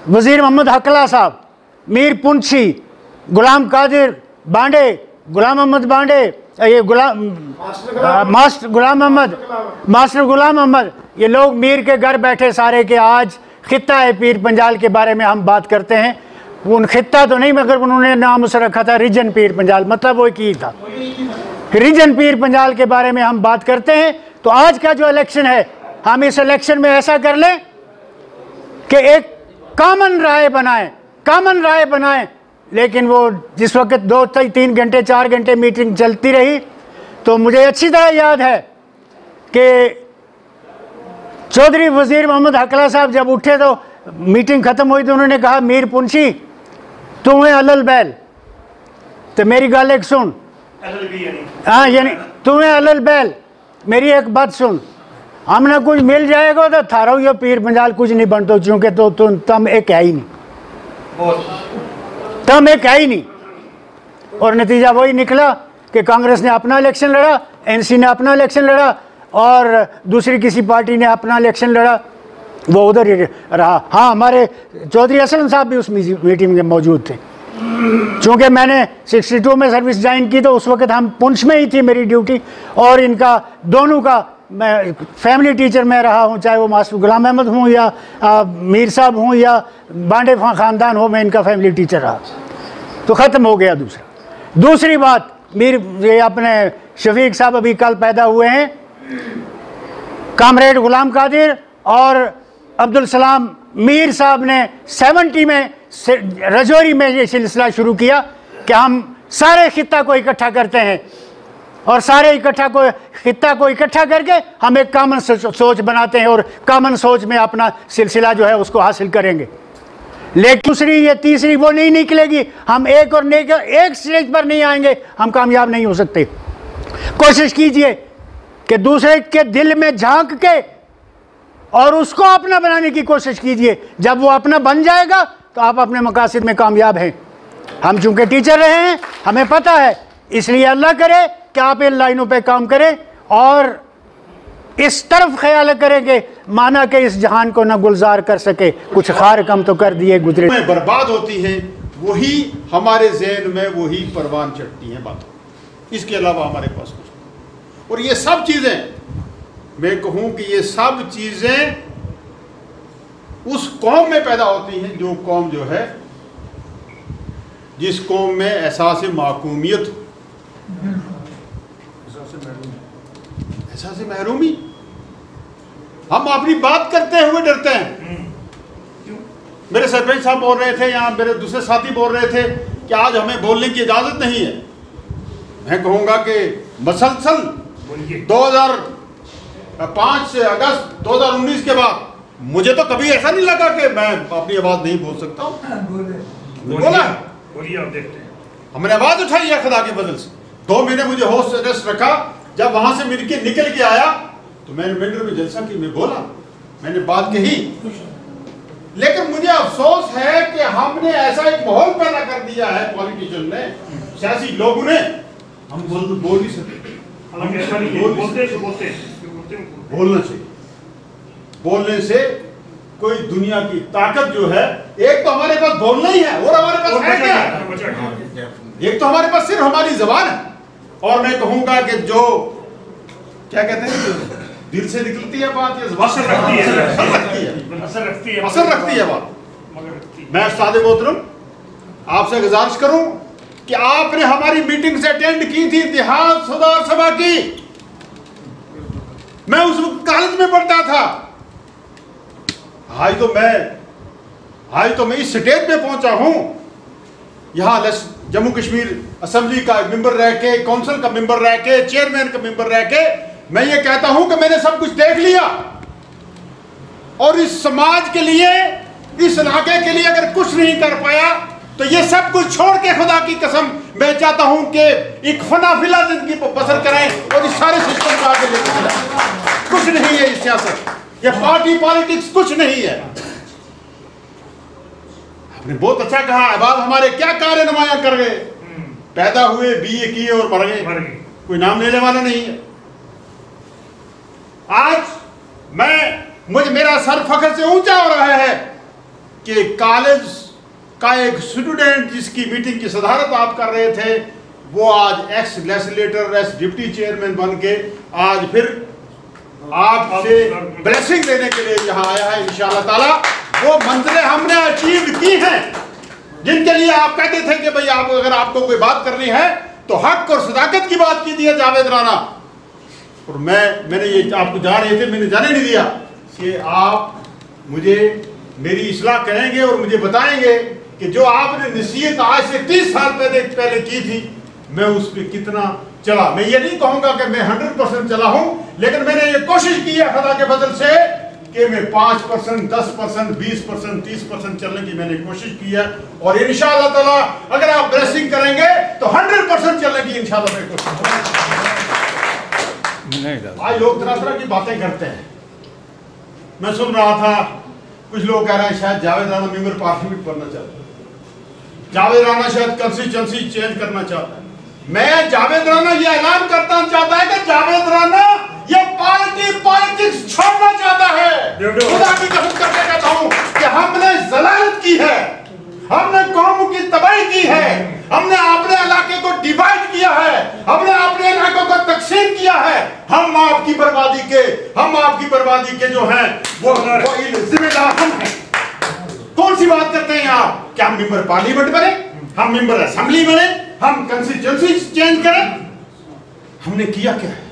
वज़ीर मोहम्मद हकला साहब, मीर पुंछी, गुलाम कादिर बांडे, गुलाम मोहम्मद बांडे, ये मास्टर गुलाम मोहम्मद, ये लोग मीर के घर बैठे सारे के आज खित्ता पीर पंजाल के बारे में हम बात करते हैं। उन खित्ता तो नहीं मगर उन्होंने नाम उसे रखा था रीजन पीर पंजाल, मतलब वो की था रीजन पीर पंजाल के बारे में हम बात करते हैं। तो आज का जो इलेक्शन है, हम इस इलेक्शन में ऐसा कर लें कि एक कॉमन राय बनाएं, लेकिन वो जिस वक्त 2-3 घंटे 4 घंटे मीटिंग चलती रही, तो मुझे अच्छी तरह याद है कि चौधरी वज़ीर मोहम्मद हकला साहब जब उठे तो मीटिंग ख़त्म हुई तो उन्होंने कहा मीर पुंछी तुम्हें अलल बैल, तो मेरी गल एक सुन, हाँ यानी तुम्हें अलल बैल, मेरी एक बात सुन, हमने कुछ मिल जाएगा तो थारो ये पीर पंजाल कुछ नहीं बनता, क्योंकि तो तुम एक है ही नहीं, तुम एक है ही नहीं। और नतीजा वही निकला कि कांग्रेस ने अपना इलेक्शन लड़ा, एनसी ने अपना इलेक्शन लड़ा और दूसरी किसी पार्टी ने अपना इलेक्शन लड़ा, वो उधर ही रहा। हाँ, हमारे चौधरी असलम साहब भी उस मीटिंग में मौजूद थे। चूँकि मैंने 62 में सर्विस ज्वाइन की तो उस वक्त हम पुंछ में ही थी मेरी ड्यूटी, और इनका दोनों का मैं फैमिली टीचर मैं रहा हूँ, चाहे वो मास्टर गुलाम अहमद हूँ या मीर साहब हूँ या बांडे ख़ानदान हो, मैं इनका फैमिली टीचर रहा। तो ख़त्म हो गया। दूसरी बात, ये अपने शफीक साहब अभी कल पैदा हुए हैं, कामरेड गुलाम कादिर और अब्दुल सलाम मीर साहब ने 70 में रजौरी में ये सिलसिला शुरू किया कि हम सारे खित्ता को इकट्ठा करते हैं और सारे खित्ता को इकट्ठा करके हम एक कॉमन सोच बनाते हैं और कॉमन सोच में अपना सिलसिला जो है उसको हासिल करेंगे। लेकिन दूसरी या तीसरी वो नहीं निकलेगी, हम एक स्टेज पर नहीं आएंगे, हम कामयाब नहीं हो सकते। कोशिश कीजिए कि दूसरे के दिल में झांक के और उसको अपना बनाने की कोशिश कीजिए। जब वो अपना बन जाएगा तो आप अपने मकासद में कामयाब हैं। हम चूंकि टीचर रहे हैं, हमें पता है, इसलिए अल्लाह करे कि आप इन लाइनों पे काम करें और इस तरफ ख्याल करेंगे माना कि इस जहान को ना गुलजार कर सके, कुछ खार कम तो कर दिए गुजरे। बर्बाद होती है, वही हमारे जहन में वही परवान चढ़ती हैं बातों, इसके अलावा हमारे पास कुछ। और ये सब चीज़ें, मैं कहूँ कि ये सब चीज़ें उस कौम में पैदा होती हैं जो कौम जो है, जिस कौम में एहसास माकूमियत, एहसास महरूमी। हम अपनी बात करते हुए डरते हैं। मेरे सरपंच साहब बोल रहे थे, यहाँ मेरे दूसरे साथी बोल रहे थे कि आज हमें बोलने की इजाज़त नहीं है। मैं कहूँगा कि मसलसल 2005 से अगस्त 2019 के बाद मुझे तो कभी ऐसा नहीं लगा कि मैं अपनी आवाज़ नहीं बोल सकता हूँ। बोला, बोलिए, आप देखते हैं। हमने आवाज़ उठाई है खुदा के बदल से। 2 महीने मुझे होश अरेस्ट रखा। जब वहाँ से निकल के आया तो मैंने मेंढर में जलसा की, मैं बोला, मैंने बात कही। लेकिन मुझे अफसोस है कि हमने ऐसा एक माहौल पैदा कर दिया है, पॉलिटिशियन ने, सियासी लोगों ने, हम बोल नहीं सकते। बोलना चाहिए। बोलने से कोई दुनिया की ताकत जो है, एक तो हमारे पास बोलना ही है और हमारे पास है क्या? एक तो हमारे पास सिर्फ हमारी जबान है। और मैं कहूंगा कि जो क्या कहते हैं, दिल से निकलती है बात या जबान से रखती है, असर रखती है बात। मैं उस्ताद मोहतरम आपसे गुजारिश करूं कि आपने हमारी मीटिंग से अटेंड की थी, इतिहाद सुधार सभा की। मैं उस वक्त कॉलेज में पढ़ता था। आज तो मैं इस स्टेज पे पहुंचा हूं, यहाँ जम्मू कश्मीर असेंबली का मेंबर रह के, काउंसिल का मेंबर रह के, चेयरमैन का मेंबर रह के मैं ये कहता हूं कि मैंने सब कुछ देख लिया। और इस समाज के लिए, इस इलाके के लिए अगर कुछ नहीं कर पाया तो ये सब कुछ छोड़ के खुदा की कसम मैं चाहता हूं कि एक फनाफिला जिंदगी को बसर करें और इस सारे सिस्टम को आगे लेकर चलें। कुछ नहीं है ये सियासत, ये पार्टी पॉलिटिक्स कुछ नहीं है। आपने बहुत अच्छा कहा, अहबाब हमारे क्या कार्य नुमाया कर गए, पैदा हुए, बीए किए और मर गए, कोई नाम लेने वाला नहीं है। आज मुझे मेरा सर फख्र से ऊंचा हो रहा है कि कॉलेज का एक स्टूडेंट जिसकी मीटिंग की सदारत आप कर रहे थे, वो आज x legislator, x deputy chairman बन के आज फिर आपसे ब्लेसिंग देने के लिए यहाँ आया है। इंशाअल्लाह ताला वो मंजिलें हमने अचीव की हैं जिनके लिए आप कहते थे कि भाई आप अगर आपको कोई बात करनी है तो हक और सदाकत की बात की थी जावेद राना। और मैंने ये आपको जा रहे थे, मैंने जाने नहीं दिया कि आप मुझे मेरी इस्लाह करेंगे और मुझे बताएंगे कि जो आपने नसीहत आज से 30 साल पहले की थी, मैं उस पर कितना चला। मैं ये नहीं कहूंगा कि मैं 100% चला हूं, लेकिन मैंने ये कोशिश की है खुदा के फजल से कि मैं 5%, 10%, 20%, 30% चलने की मैंने कोशिश की है। और इंशाअल्लाह ताला अगर आप ब्लेसिंग करेंगे तो 100% चलने की इंशाअल्लाह मैं कोशिश। आज लोग तरह तरह की बातें करते हैं। मैं सुन रहा था कुछ लोग कह रहे हैं शायद जावेद राना मेंबर पार्लियामेंट बनना चाहता है, जावेद राना शायद कंस्टिट्यूएंसी चेंज करना चाहता है। मैं जावेद राना ये ऐलान करना चाहता है कि जावेद राना ये पार्टी पॉलिटिक्स छोड़ना चाहता है। खुदा की कसम करके कहता हूं कि हमने जलालत की है, हमने कौम की तबाही की है, हमने अपने इलाके को डिवाइड किया है, हमने अपने इलाकों को तकसीम किया है। हम आपकी बर्बादी के जो हैं वो जिम्मेदार हम हैं। कौन सी बात करते हैं आप? क्या हम मेंबर पार्लियामेंट बने, हम मेंबर असेंबली बने, हम कंस्टिट्यूएंसी चेंज करें? हमने किया क्या है?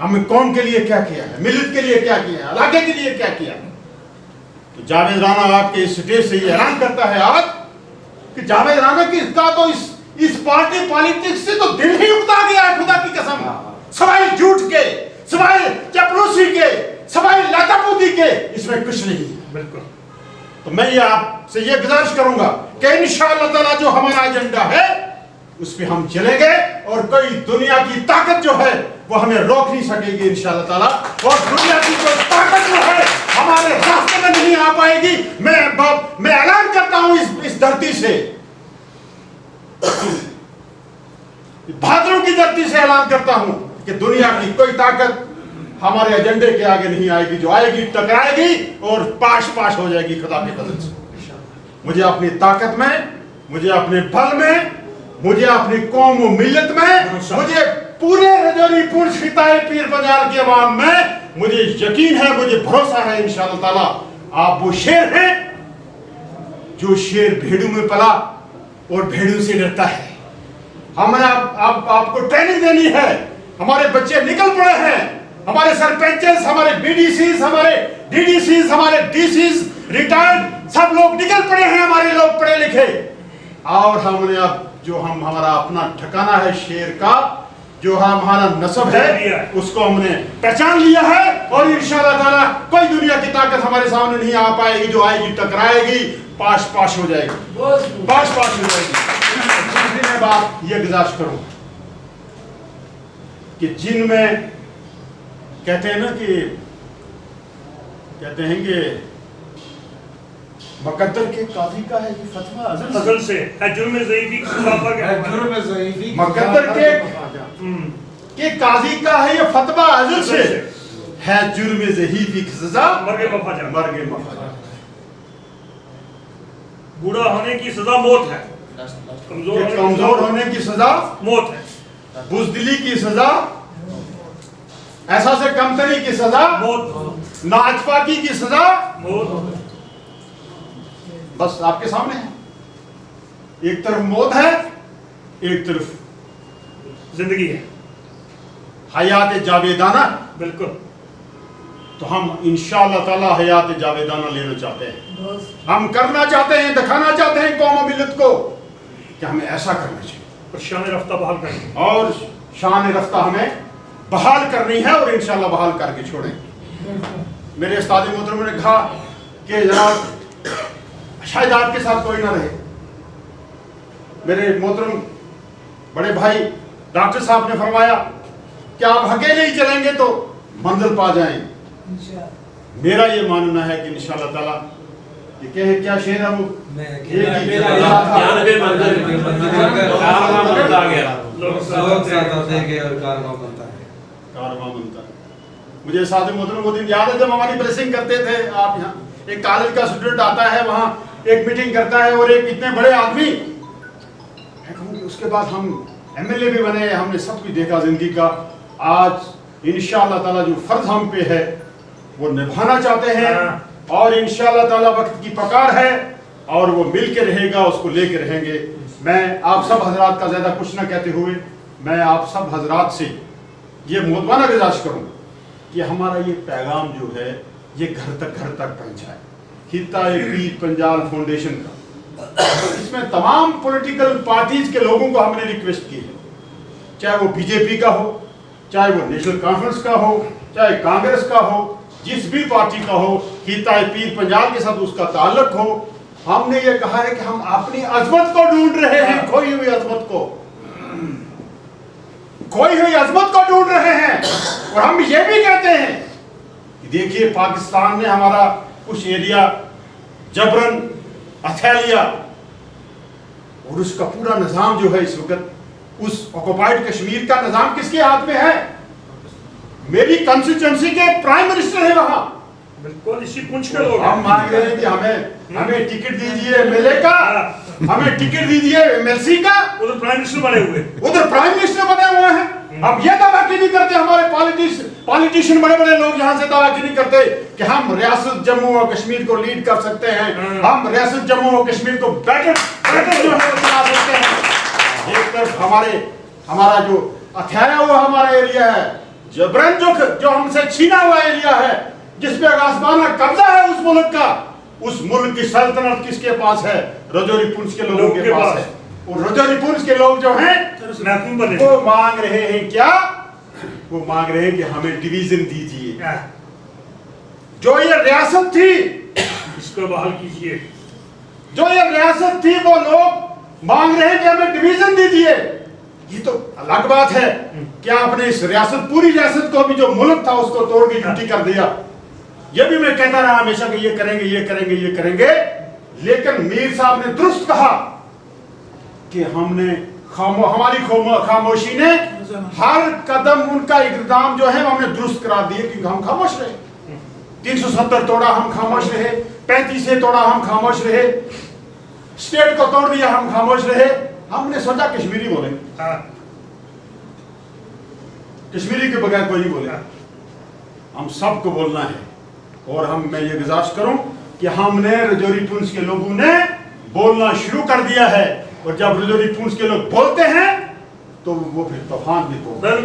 हमने कौम के लिए क्या किया है, मिल्लत के लिए क्या किया है, इलाके के लिए क्या किया है? तो जावेद राना आपके इस स्टेज से ये ऐलान करता है आज कि जावेद राना की इसका तो इस पार्टी पॉलिटिक्स से तो दिल ही उगता गया है। खुदा की कसम, सवाए झूठ के, सवाए चपलूसी के, सवाए लातापूती के, इसमें कुछ नहीं है। बिल्कुल। तो मैं ये आपसे ये गुजारिश करूंगा कि इंशाअल्लाह ताला जो हमारा एजेंडा है उस पे हम चलेंगे और कोई दुनिया की ताकत जो है वो हमें रोक नहीं सकेगी इंशाअल्लाह ताला। और दुनिया की कोई ताकत जो है हमारे रास्ते में नहीं आ पाएगी। मैं ऐलान करता हूं इस धरती से, भादरों की धरती से ऐलान करता हूं कि दुनिया की कोई ताकत हमारे एजेंडे के आगे नहीं आएगी। जो आएगी टकराएगी और पाश हो जाएगी खुदा के फजल से। मुझे अपनी ताकत में, मुझे अपने बल में, मुझे अपनी कौम और मिल्लत में, मुझे पूरे रजौरी पूर्ण खिताए पीर पंजाल के अवाम में मुझे यकीन है, मुझे भरोसा है इंशाअल्लाह ताला आप वो शेर हैं जो शेर भेड़ों में पला और भेड़ों से डरता है। हमने आपको ट्रेनिंग देनी है। हमारे बच्चे निकल पड़े हैं, हमारे सरपंचेस, हमारे बीडीसीज, हमारे डीडीसीज, हमारे डीसीज, रिटायर्ड सब लोग निकल पड़े हैं, हमारे लोग पढ़े लिखे। और हमने अब जो हमारा अपना ठिकाना है शेर का, जो हमारा नस्ब है, उसको हमने पहचान लिया है। और इंशाअल्लाह ताला कोई दुनिया की ताकत हमारे सामने नहीं आ पाएगी। जो आएगी टकराएगी, पाश हो जाएगी, पाश हो जाएगी। मैं बात ये गुजारिश करूंगा कि जिनमें कहते हैं ना कि मुकद्दर के काजी का है ये फतवा अज़ल से है, जुर्म ज़ईफ़ी की सज़ा के मुकद्दर के काजी का है ये फतवा अज़ल से है, जुर्म ज़ईफ़ी की सज़ा मर्गे मफ़ाजा। बूढ़ा होने की सज़ा मौत है, कमजोर होने की सज़ा मौत है, बुज़दिली की सज़ा, ऐसा से कमतरी की सज़ा मौत, नाअतफाकी की सज़ा मौत। बस आपके सामने है, एक तरफ मौत है, एक तरफ जिंदगी है, हयात जावेदाना। बिल्कुल। तो हम इंशाअल्लाह ताला हयात जावेदाना लेना चाहते हैं, हम करना चाहते हैं, दिखाना चाहते हैं कौम मिल्लत को कि हमें ऐसा करना चाहिए और शान रफ्ता बहाल करनी, और शान रफ्ता हमें बहाल करनी है और इंशाअल्लाह बहाल करके छोड़ेंगे। मेरे उस्ताद मोहतरम ने कहा कि जनाब शायद आपके साथ कोई ना रहे। मेरे मोहतरम बड़े भाई डॉक्टर साहब ने फरमाया कि आप अकेले ही चलेंगे तो मंजिल पा जाएं। मेरा ये मानना है कि इंशाअल्लाह ताला ये क्या शेर है वो कारवां बनता है। मुझे साथ मोहतरम वो दिन याद है जब हमारी ब्लेसिंग करते थे आप यहाँ, एक कॉलेज का स्टूडेंट आता है वहाँ एक मीटिंग करता है और एक इतने बड़े आदमी, उसके बाद हम एमएलए भी बने, हमने सब कुछ देखा जिंदगी का। आज इंशाअल्लाह ताला जो फर्ज हम पे है वो निभाना चाहते हैं और इंशाअल्लाह ताला वक्त की पकार है और वो मिल के रहेगा, उसको लेके रहेंगे। मैं आप सब हजरात का ज़्यादा कुछ ना कहते हुए मैं आप सब हजरात से ये मुतवाना गुजारिश करूँ कि हमारा ये पैगाम जो है ये घर तक पहुँचाए। खित्ता-ए-पीर पंजाल फाउंडेशन का, इसमें तमाम पॉलिटिकल पार्टीज के लोगों को हमने रिक्वेस्ट की है, चाहे वो बीजेपी का हो, चाहे वो नेशनल कॉन्फ्रेंस का हो, चाहे कांग्रेस का हो, जिस भी पार्टी का हो, खित्ता-ए-पीर पंजाल के साथ उसका ताल्लुक हो। हमने ये कहा है कि हम अपनी अजमत को ढूंढ रहे हैं, खोई हुई अजमत को, खोई हुई अजमत को ढूंढ रहे हैं। और हम ये भी कहते हैं कि देखिए पाकिस्तान ने हमारा कुछ एरिया जबरन हथिया लिया और उसका पूरा निजाम जो है इस वक्त उस ऑक्युपाइड कश्मीर का निजाम किसके हाथ में है? मेरी कंस्टिट्यूएंसी के प्राइम मिनिस्टर है वहां। बिल्कुल इसी पूंछ के लोग हम मांग रहे हैं कि हमें टिकट दीजिए एमएलए का, हमें टिकट दीजिए एमएलसी का। उधर प्राइम मिनिस्टर बने हुए, उधर प्राइम मिनिस्टर बने हुए हैं। अब ये दावा क्यों नहीं करते हमारे पॉलिटिशियन बड़े बड़े लोग यहाँ से दावा क्यों नहीं करते कि हम रियासत जम्मू और कश्मीर को लीड कर सकते हैं, हम रियासत जम्मू और कश्मीर को बेटर जो है चला सकते हैं। एक तरफ हमारा जो हथियाया हुआ हमारा एरिया है, जबरन जो हमसे छीना हुआ एरिया है, जिसपे आसमाना कब्जा है उस मुल्क का, उस मुल्क की सल्तनत किसके पास है? रजौरी पुंछ के लोगों के पास है। और रजौरी पुंछ के लोग जो हैं वो मांग रहे हैं क्या? वो मांग रहे हैं कि हमें डिवीजन दीजिए। जो ये रियासत थी इसको बहाल कीजिए। जो ये रियासत थी वो लोग मांग रहे हैं कि हमें डिवीजन दीजिए। ये तो अलग बात है कि आपने इस रियासत, पूरी रियासत को भी जो मुल्क था उसको तोड़ के यूटी कर दिया। ये भी मैं कहता रहा हमेशा कि ये करेंगे ये करेंगे ये करेंगे, लेकिन मीर साहब ने दुरुस्त कहा कि हमारी खामोशी ने हर कदम उनका इक़दाम जो है हमने दुरुस्त करा दिए, क्योंकि हम खामोश रहे। 370 तोड़ा हम खामोश रहे, 35 तोड़ा हम खामोश रहे, स्टेट को तोड़ दिया हम खामोश रहे। हमने सोचा कश्मीरी बोलेंगे, कश्मीरी के बगैर कोई नहीं बोलेगा। हम सबको बोलना है और मैं ये गुजारिश करूं कि हमने रजौरी पुंछ के लोगों ने बोलना शुरू कर दिया है, और जब रजौरी पुंछ के लोग बोलते हैं तो वो फिर तूफान भी बोलते हैं।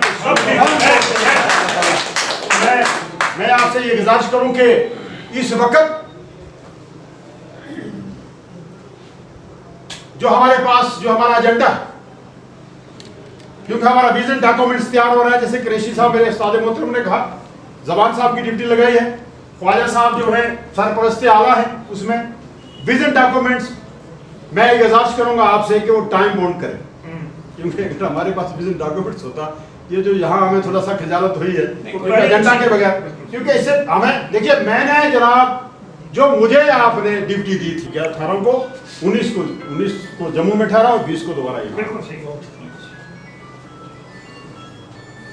मैं आपसे ये गुजारिश करूं कि इस वक्त जो हमारे पास जो हमारा एजेंडा, क्योंकि हमारा विजन डॉक्यूमेंट्स तैयार हो रहा है, जैसे कुरैशी साहब मेरे उस्ताद मोहतरम ने कहा, जबान साहब की ड्यूटी लगाई है, ख्वाजा साहब जो है सरपरस्ते आला है, उसमें विजन डॉक्यूमेंट्स मैं गुजारिश करूंगा आपसे कि वो टाइम बाउंड करें, क्योंकि अगर हमारे पास विजन डॉक्यूमेंट्स होता, ये जो यहाँ हमें थोड़ा सा खजालत हुई है एजेंडा के बगैर, क्योंकि इससे हमें देखिए, मैंने जनाब जो मुझे आपने ड्यूटी दी थी 18 को 19 को जम्मू में ठहरा और 20 को दोबारा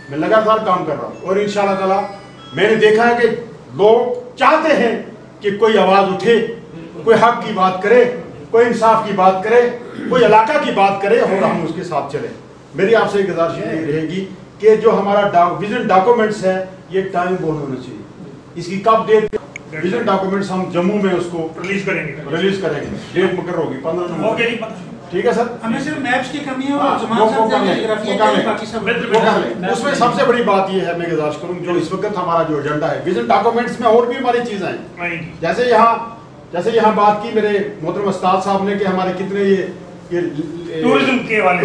मैं लगातार काम कर रहा हूँ। और इंशाअल्लाह ताला मैंने देखा है कि लोग चाहते हैं कि कोई आवाज उठे, कोई हक की बात करे, कोई इंसाफ की बात करे, कोई इलाका की बात करे और हम उसके साथ चले। मेरी आपसे गुजारिश ये रहेगी कि जो हमारा विजन डॉक्यूमेंट्स है ये टाइम बोर्ड होना चाहिए, इसकी कब डेट, विजन डॉक्यूमेंट्स हम जम्मू में उसको रिलीज करेंगे, डेट मुकर्रर होगी 15 नवंबर, ठीक है सर। हमें सिर्फ मैप्स की कमी है और उसमें सबसे बड़ी बात ये है, मैं गुजारिश करूँ, जो इस वक्त हमारा जो एजेंडा है विजन डॉक्यूमेंट्स में और भी हमारी चीजें हैं, जैसे यहाँ बात की मेरे मोहतरम उस्ताद साहब ने कि हमारे कितने ये टूरिज्म के वाले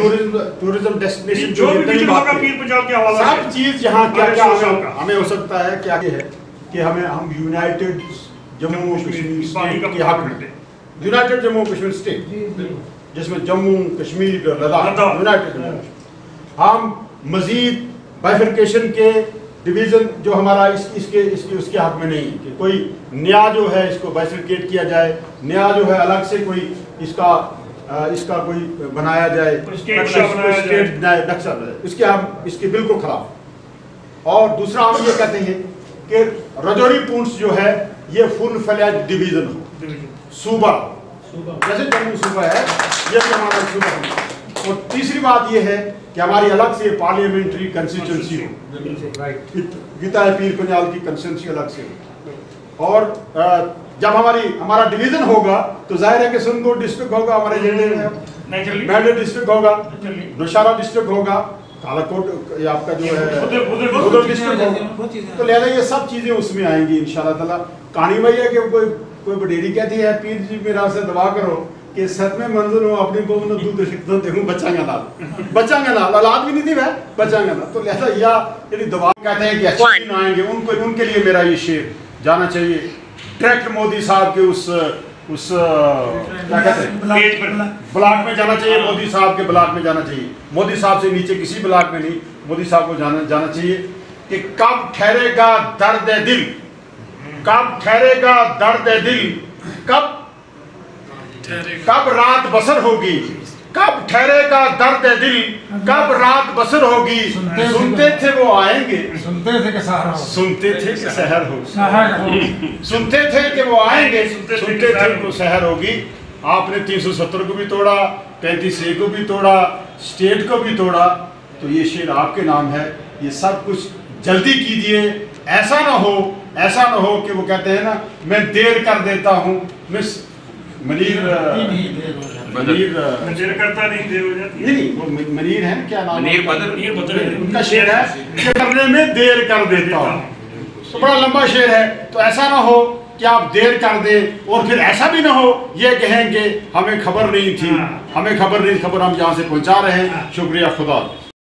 टूरिज्म डेस्टिनेशन जो भी पीर पंजाल के हवाले सब चीज यहाँ क्या क्या हमें हो सकता है, क्या है कि हम यूनाइटेड जम्मू कश्मीर स्टेट के हक में, यूनाइटेड जम्मू कश्मीर स्टेट जिसमें जम्मू कश्मीर लद्दाख यूनाइटेड, हम मजीद बाइफर्केशन के डिवीज़न जो हमारा इसके उसके हक में नहीं है कि कोई नया जो है इसको बाइफरकेट किया जाए, नया जो है अलग से कोई इसका कोई बनाया जाए, स्टेट नक्शा, इसके हम इसके बिल्कुल खिलाफ। और दूसरा हम ये कहते हैं कि राजौरी पुंछ जो है ये फुल फ्लैज डिवीज़न हो, सूबा जैसे जम्मू सूबा है, ये भी हमारा सूबा है। और तीसरी बात ये है कि हमारी अलग से पार्लियामेंट्री कंस्टिट्यूंसी हो, गीता पीर पंजाल की कंस्टिट्यूंसी अलग से हो। और जब हमारा डिवीजन होगा तो जाहिर है कि सुनकोट डिस्ट्रिक्ट होगा, हमारे जिले में मैंडे डिस्ट्रिक्ट होगा, नौशहरा डिस्ट्रिक्ट होगा, कालाकोट आपका जो है उधर डिस्ट्रिक्ट होगा। तो लिहाजा ये सब चीज़ें उसमें आएंगी इंशाल्लाह ताला। कहानी वही है कि कोई बडेरी कहती है पीर जी मेरा से दवा करो कि 7वें मंजिल हो अपनी को दूध देखूं बच्चांगा नाल औलाद भी नहीं थी वह बच्चांगा नाल। तो लिहाजा या यदि दवा कहते हैं कि अच्छे दिन आएंगे, उनके लिए मेरा ये शेर जाना चाहिए डायरेक्ट मोदी साहब के उस क्या कहते हैं ब्लॉक में जाना चाहिए, मोदी साहब के ब्लॉक में जाना चाहिए, मोदी साहब से नीचे किसी ब्लॉक में नहीं, मोदी साहब को जाना चाहिए कि कब ठहरेगा दर्द दिल, कब ठहरेगा दर्द दिल, कब रात बसर होगी, कब ठहरेगा दर्द दिल, कब रात बसर होगी। सुनते थे वो आएंगे, सुनते थे कि सहर हो, सुनते थे कि सहर हो, सुनते थे कि वो आएंगे, सुनते थे वो सहर होगी। आपने 370 को भी तोड़ा, 35A को भी तोड़ा, स्टेट को भी तोड़ा। तो ये शेर आपके नाम है। ये सब कुछ जल्दी कीजिए, ऐसा ना हो कि वो कहते हैं ना मैं देर कर देता हूँ। मनीर करता नहीं, देर हो जाती है। नहीं वो मनीर है क्या नाम, मनीर बदर उनका शेर है कि करने में देर कर देता हूँ। तो बड़ा लंबा शेर है। तो ऐसा ना हो कि आप देर कर दें और फिर ऐसा भी ना हो ये कहें कि हमें खबर नहीं थी, खबर हम यहाँ से पहुँचा रहे हैं। शुक्रिया, खुदा।